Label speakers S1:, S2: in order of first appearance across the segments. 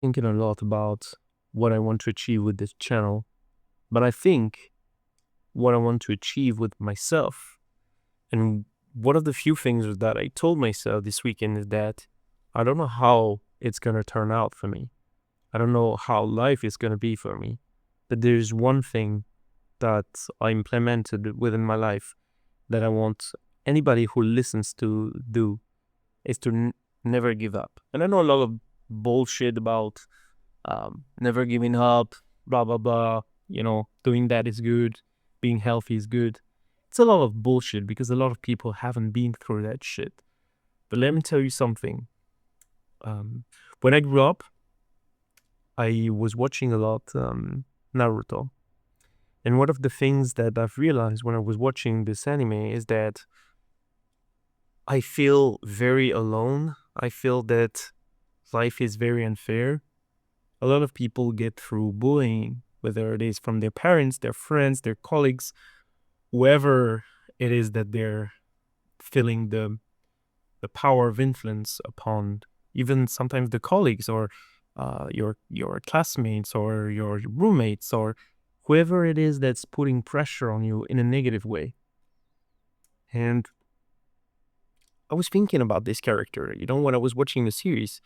S1: Thinking a lot about what I want to achieve with this channel, but I think what I want to achieve with myself. And one of the few things that I told myself this weekend is that I don't know how it's going to turn out for me. I don't know how life is going to be for me. But there's one thing that I implemented within my life that I want anybody who listens to do is to never give up. And I know a lot of bullshit about never giving up, blah, blah, blah. Doing that is good. Being healthy is good. It's a lot of bullshit because a lot of people haven't been through that shit. But let me tell you something. When I grew up, I was watching a lot Naruto. And one of the things that I've realized when I was watching this anime is that I feel very alone. I feel that life is very unfair. A lot of people get through bullying, whether it is from their parents, their friends, their colleagues, whoever it is that they're feeling the power of influence upon, even sometimes the colleagues or your classmates or your roommates or whoever it is that's putting pressure on you in a negative way. And I was thinking about this character, when I was watching the series,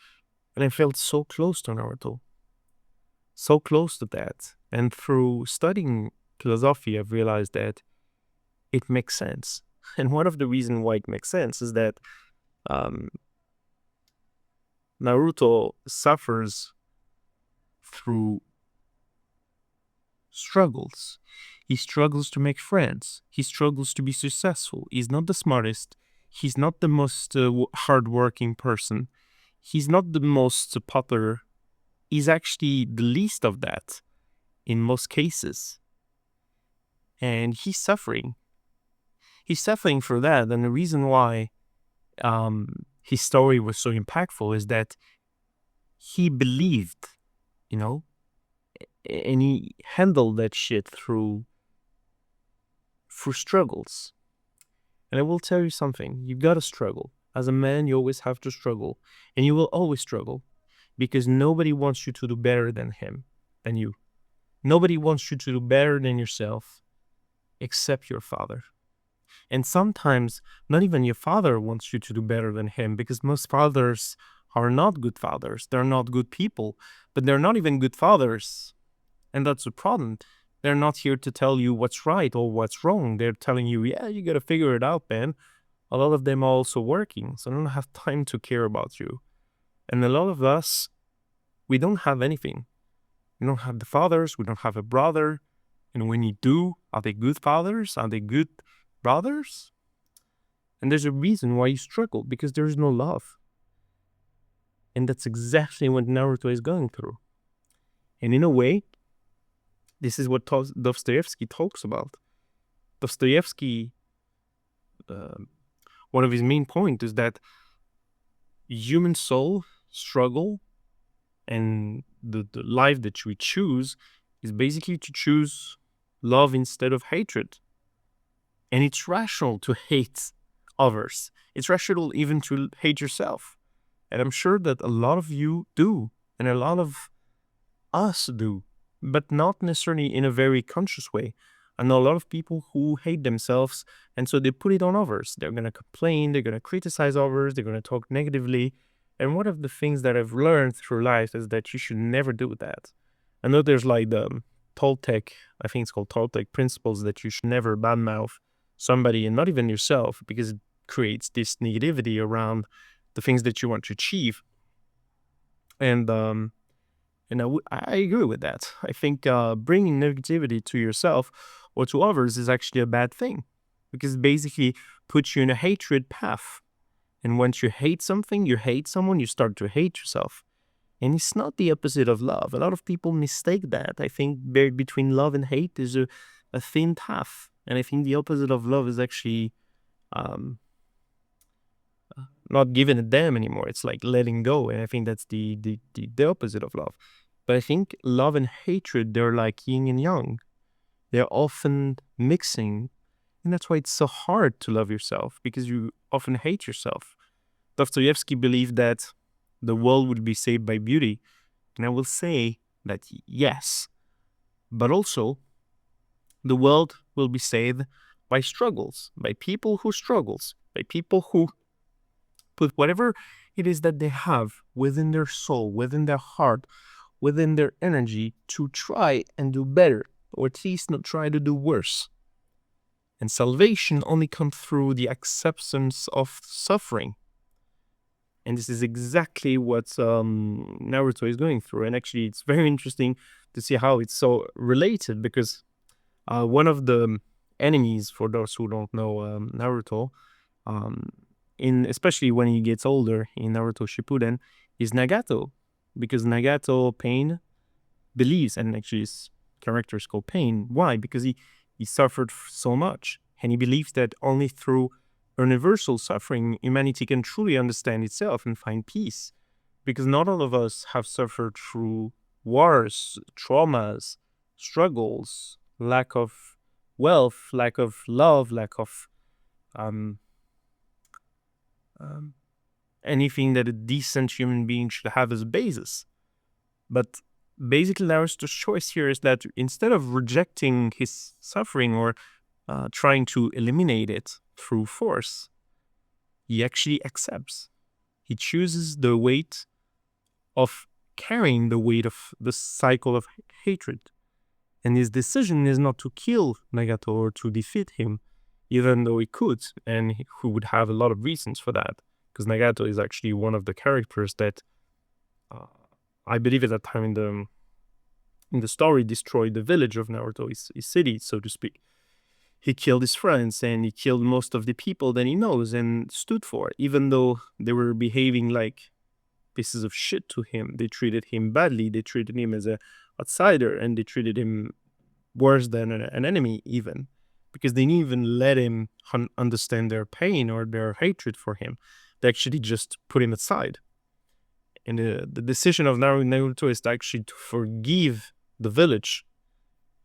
S1: and I felt so close to Naruto. So close to that. And through studying philosophy, I've realized that it makes sense. And one of the reasons why it makes sense is that um, Naruto suffers through struggles. He struggles to make friends. He struggles to be successful. He's not the smartest. He's not the most hardworking person. He's not the most popular. He's actually the least of that in most cases. And he's suffering. He's suffering for that. And the reason why his story was so impactful is that he believed, and he handled that shit through struggles. And I will tell you something, you gotta struggle. As a man, you always have to struggle. And you will always struggle because nobody wants you to do better than you. Nobody wants you to do better than yourself except your father. And sometimes not even your father wants you to do better than him because most fathers are not good fathers. They're not good people, but they're not even good fathers. And that's the problem. They're not here to tell you what's right or what's wrong. They're telling you, yeah, you got to figure it out, man. A lot of them are also working, so they don't have time to care about you. And a lot of us, we don't have anything. We don't have the fathers. We don't have a brother. And when you do, are they good fathers? Are they good brothers? And there's a reason why you struggle, because there's no love. And that's exactly what Naruto is going through. And in a way, this is what Dostoevsky talks about. Dostoevsky, one of his main points is that human soul struggle and the life that we choose is basically to choose love instead of hatred. And it's rational to hate others. It's rational even to hate yourself. And I'm sure that a lot of you do, and a lot of us do, but not necessarily in a very conscious way. I know a lot of people who hate themselves, and so they put it on others. They're going to complain, they're going to criticize others, they're going to talk negatively. And one of the things that I've learned through life is that you should never do that. I know there's like the Toltec, I think it's called Toltec principles, that you should never badmouth somebody, and not even yourself, because it creates this negativity around the things that you want to achieve. And I agree with that. I think bringing negativity to yourself or to others is actually a bad thing, because it basically puts you in a hatred path. And once you hate something, you hate someone, you start to hate yourself. And it's not the opposite of love. A lot of people mistake that. I think between love and hate is a thin path. And I think the opposite of love is actually not giving a damn anymore. It's like letting go. And I think that's the opposite of love. But I think love and hatred, they're like yin and yang. They're often mixing. And that's why it's so hard to love yourself, because you often hate yourself. Dostoevsky believed that the world would be saved by beauty. And I will say that yes, but also the world will be saved by struggles, by people who struggles, by people who put whatever it is that they have within their soul, within their heart, within their energy to try and do better, or at least not try to do worse. And salvation only comes through the acceptance of suffering. And this is exactly what Naruto is going through. And actually, it's very interesting to see how it's so related, because one of the enemies, for those who don't know Naruto, especially when he gets older in Naruto Shippuden, is Nagato. Because Nagato, Pain, believes, and actually his character is called Pain. Why? Because he suffered so much, and he believes that only through universal suffering humanity can truly understand itself and find peace. Because not all of us have suffered through wars, traumas, struggles, lack of wealth, lack of love, lack of anything that a decent human being should have as a basis. But basically, Naruto's choice here is that instead of rejecting his suffering or trying to eliminate it through force, he actually accepts. He chooses the weight of carrying the weight of the cycle of hatred. And his decision is not to kill Nagato or to defeat him, even though he could, and he would have a lot of reasons for that. Because Nagato is actually one of the characters that I believe at that time in the story destroyed the village of Naruto, his city, so to speak. He killed his friends, and he killed most of the people that he knows and stood for, even though they were behaving like pieces of shit to him. They treated him badly, they treated him as an outsider, and they treated him worse than an enemy even, because they didn't even let him understand their pain or their hatred for him. They actually just put him aside. And the decision of Naruto is actually to forgive the village.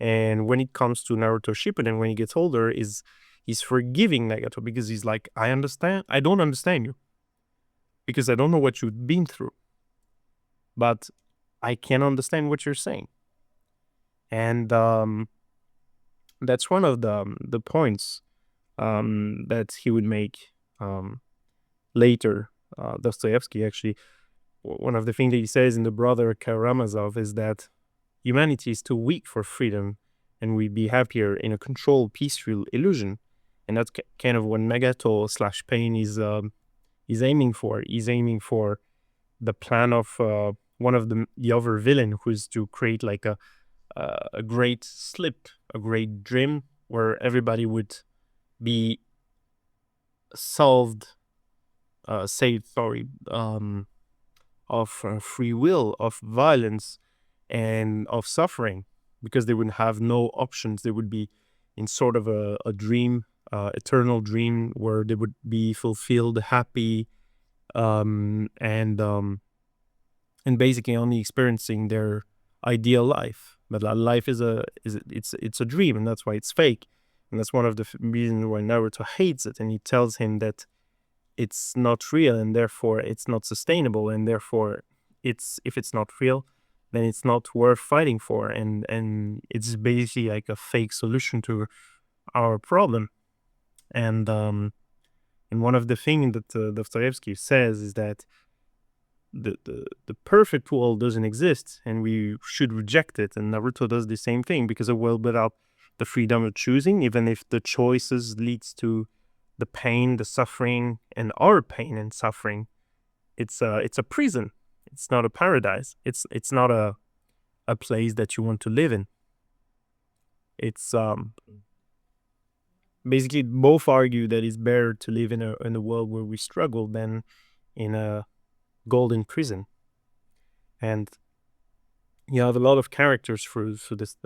S1: And when it comes to Naruto Shippuden, when he gets older, he's forgiving Nagato, because he's like, I don't understand you, because I don't know what you've been through, but I can understand what you're saying. And that's one of the points that he would make later. Dostoevsky, actually, one of the things that he says in The Brother Karamazov is that humanity is too weak for freedom, and we'd be happier in a controlled, peaceful illusion. And that's kind of what Nagato / Pain is aiming for. He's aiming for the plan of one of the other villain, who is to create like a great slip, a great dream where everybody would be saved of free will, of violence, and of suffering, because they would have no options. They would be in sort of a dream, eternal dream, where they would be fulfilled, happy, and basically only experiencing their ideal life. But life is a dream, and that's why it's fake. And that's one of the reasons why Naruto hates it, and he tells him that it's not real, and therefore it's not sustainable, and therefore if it's not real, then it's not worth fighting for, and it's basically like a fake solution to our problem. And one of the things that Dostoevsky says is that the perfect world doesn't exist, and we should reject it. And Naruto does the same thing, because a world without the freedom of choosing, even if the choices leads to the pain, the suffering, and our pain and suffering, it's a prison. It's not a paradise. It's not a place that you want to live in. It's basically both argue that it's better to live in a world where we struggle than in a golden prison. And you have a lot of characters through this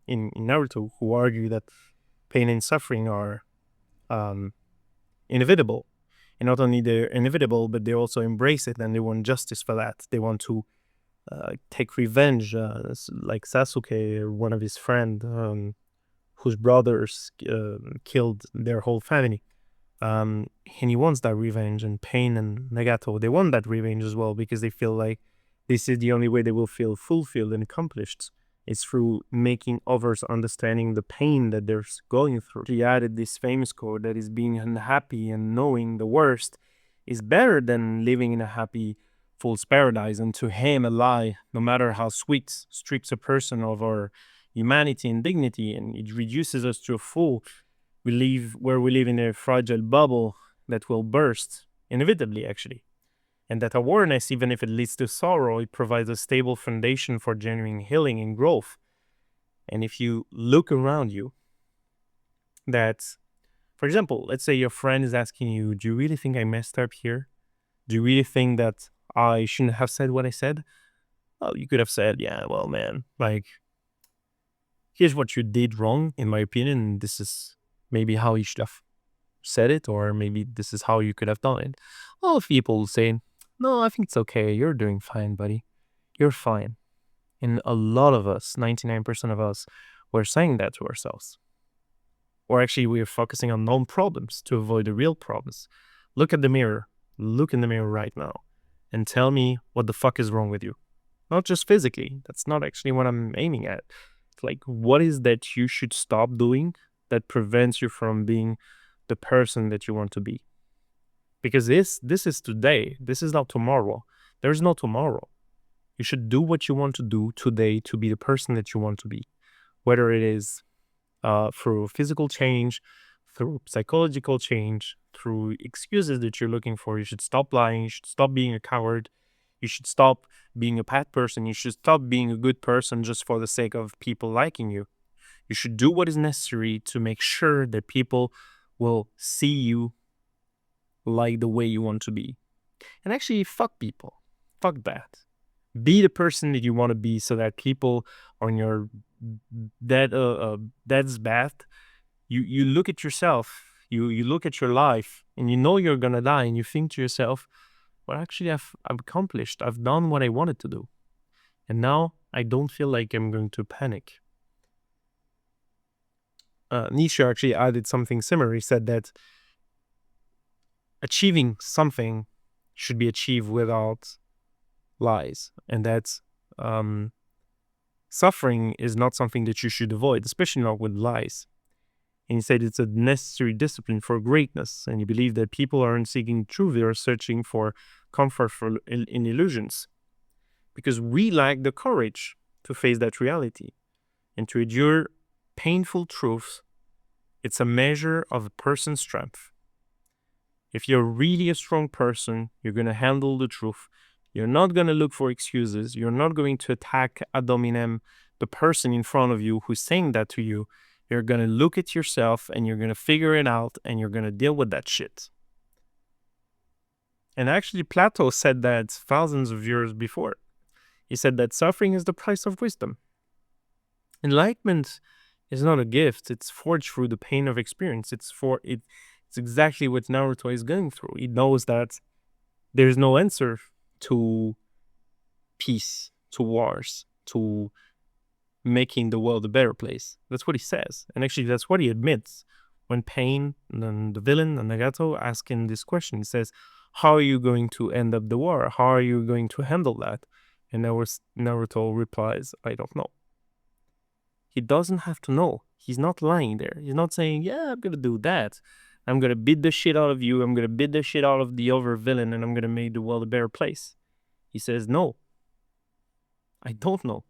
S1: in Naruto who argue that pain and suffering are inevitable. And not only they're inevitable, but they also embrace it, and they want justice for that. They want to take revenge, like Sasuke, one of his friends, whose brothers killed their whole family. And he wants that revenge, and Pain and Nagato, they want that revenge as well, because they feel like This is the only way they will feel fulfilled and accomplished. It's through making others understanding the pain that they're going through. He added this famous quote that is being unhappy and knowing the worst is better than living in a happy fool's paradise. And to him, a lie, no matter how sweet, strips a person of our humanity and dignity, and it reduces us to a fool. We live in a fragile bubble that will burst, inevitably, actually. And that awareness, even if it leads to sorrow, it provides a stable foundation for genuine healing and growth. And if you look around you, that, for example, let's say your friend is asking you, do you really think I messed up here? Do you really think that I shouldn't have said what I said? Well, you could have said, yeah, well, man, like, here's what you did wrong, in my opinion. This is maybe how you should have said it, or maybe this is how you could have done it. Well, people say, no, I think it's okay. You're doing fine, buddy. You're fine. And a lot of us, 99% of us, we're saying that to ourselves. Or actually, we're focusing on known problems to avoid the real problems. Look at the mirror. Look in the mirror right now and tell me what the fuck is wrong with you. Not just physically. That's not actually what I'm aiming at. It's like, what is that you should stop doing that prevents you from being the person that you want to be? Because this is today. This is not tomorrow. There's no tomorrow. You should do what you want to do today to be the person that you want to be. Whether it is through physical change, through psychological change, through excuses that you're looking for. You should stop lying. You should stop being a coward. You should stop being a bad person. You should stop being a good person just for the sake of people liking you. You should do what is necessary to make sure that people will see you like the way you want to be. And actually, fuck people. Fuck that. Be the person that you want to be, so that people on your death's bath, you look at yourself, you look at your life, and you know you're gonna die, and you think to yourself, well, actually, I've accomplished. I've done what I wanted to do, and now I don't feel like I'm going to panic. Nietzsche actually added something similar. He said that achieving something should be achieved without lies, and that suffering is not something that you should avoid, especially not with lies. And he said it's a necessary discipline for greatness, and he believed that people aren't seeking truth, they are searching for comfort in illusions, because we lack the courage to face that reality and to endure painful truths. It's a measure of a person's strength. If you're really a strong person, you're going to handle the truth. You're not going to look for excuses. You're not going to attack ad hominem the person in front of you who's saying that to you. You're going to look at yourself and you're going to figure it out, and you're going to deal with that shit. And actually, Plato said that thousands of years before. He said that suffering is the price of wisdom. Enlightenment is not a gift. It's forged through the pain of experience. It's exactly what Naruto is going through. He knows that there's no answer to peace, to wars, to making the world a better place. That's what he says. And actually, that's what he admits. When Pain, and the villain, and Nagato ask him this question, he says, how are you going to end up the war? How are you going to handle that? And Naruto replies, I don't know. He doesn't have to know. He's not lying there. He's not saying, yeah, I'm going to do that. I'm going to beat the shit out of you. I'm going to beat the shit out of the other villain, and I'm going to make the world a better place. He says, no, I don't know.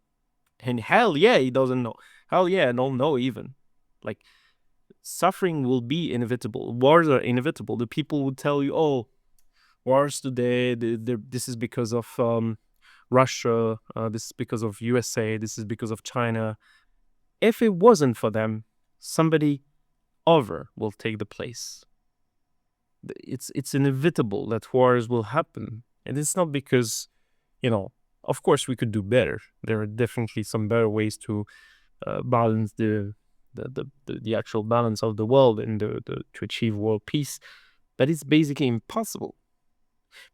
S1: And hell yeah, he doesn't know. Hell yeah, I don't know even. Like, suffering will be inevitable. Wars are inevitable. The people would tell you, oh, wars today, this is because of Russia, this is because of USA, this is because of China. If it wasn't for them, somebody other will take the place. It's inevitable that wars will happen. And it's not because, of course we could do better. There are definitely some better ways to balance the actual balance of the world and to achieve world peace. But it's basically impossible,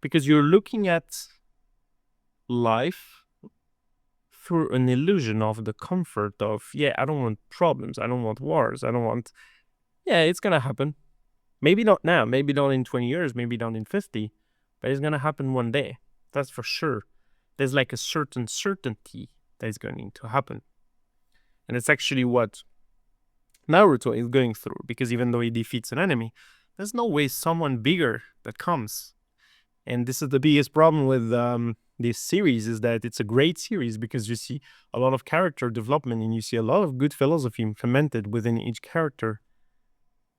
S1: because you're looking at life through an illusion of the comfort of, yeah, I don't want problems, I don't want wars, yeah, it's gonna happen. Maybe not now, maybe not in 20 years, maybe not in 50, but it's gonna happen one day. That's for sure. there's like a certain certainty that is going to happen. And it's actually what Naruto is going through, because even though he defeats an enemy, there's no way someone bigger that comes. And this is the biggest problem with this series, is that it's a great series because you see a lot of character development and you see a lot of good philosophy implemented within each character.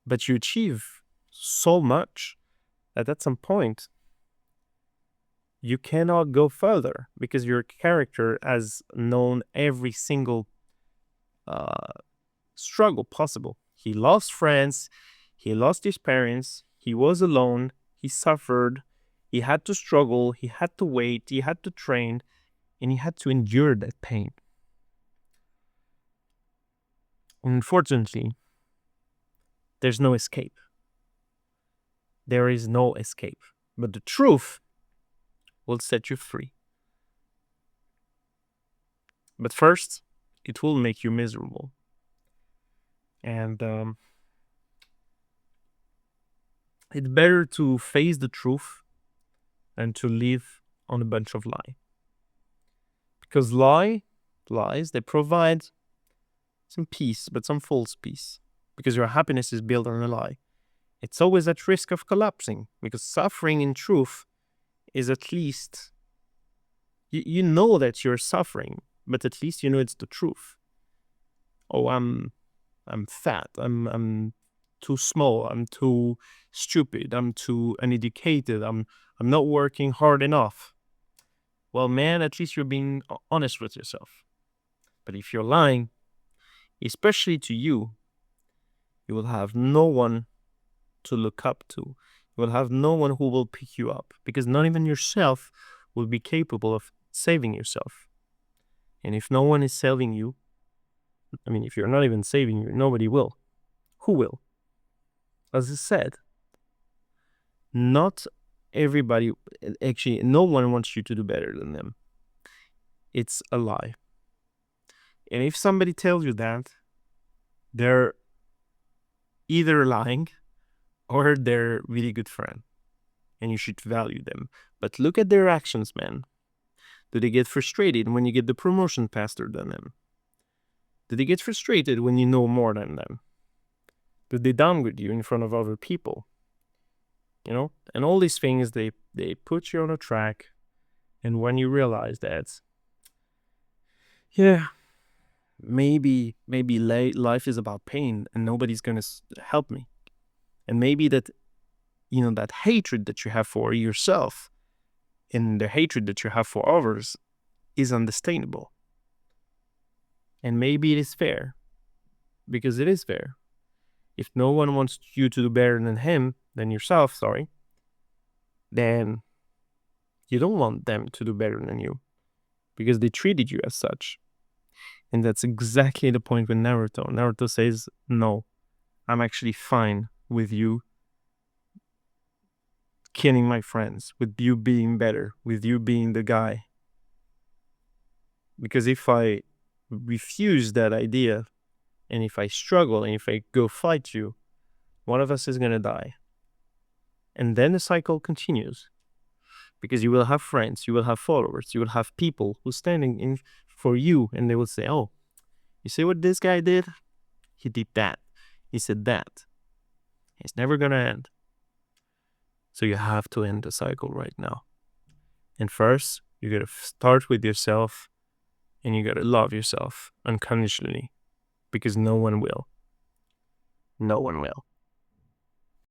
S1: But you achieve so much that at some point you cannot go further because your character has known every single struggle possible. He lost friends, he lost his parents, he was alone, he suffered, he had to struggle, he had to wait, he had to train, and he had to endure that pain. Unfortunately, there's no escape. There is no escape. But the truth will set you free. But first, it will make you miserable. And it's better to face the truth than to live on a bunch of lies. Because lies, they provide some peace, but some false peace. Because your happiness is built on a lie. It's always at risk of collapsing. Because suffering in truth is at least, you know that you're suffering, but at least you know it's the truth. Oh, I'm fat. I'm too small. I'm too stupid. I'm too uneducated. I'm not working hard enough. Well, man, at least you're being honest with yourself. But if you're lying, especially to you, you will have no one to look up to. You will have no one who will pick you up, because not even yourself will be capable of saving yourself. And if no one is saving you, I mean, if you're not even saving you, nobody will. Who will? As I said, not everybody, actually, no one wants you to do better than them. It's a lie. And if somebody tells you that, they're either lying or they're a really good friend, and you should value them. But look at their actions, man. Do they get frustrated when you get the promotion faster than them? Do they get frustrated when you know more than them? Do they downgrade you in front of other people? You know? And all these things, they put you on a track. And when you realize that, yeah, maybe life is about pain and nobody's going to help me. And maybe that, you know, that hatred that you have for yourself and the hatred that you have for others is understandable. And maybe it is fair, because it is fair. If no one wants you to do better than yourself, then you don't want them to do better than you, because they treated you as such. And that's exactly the point with Naruto. Naruto says, no, I'm actually fine with you killing my friends, with you being better, with you being the guy. Because if I refuse that idea, and if I struggle, and if I go fight you, one of us is going to die. And then the cycle continues. Because you will have friends, you will have followers, you will have people who standing in for you, and they will say, oh, you see what this guy did? He did that. He said that. It's never going to end. So you have to end the cycle right now. And first, you got to start with yourself, and you got to love yourself unconditionally, because no one will. No one will.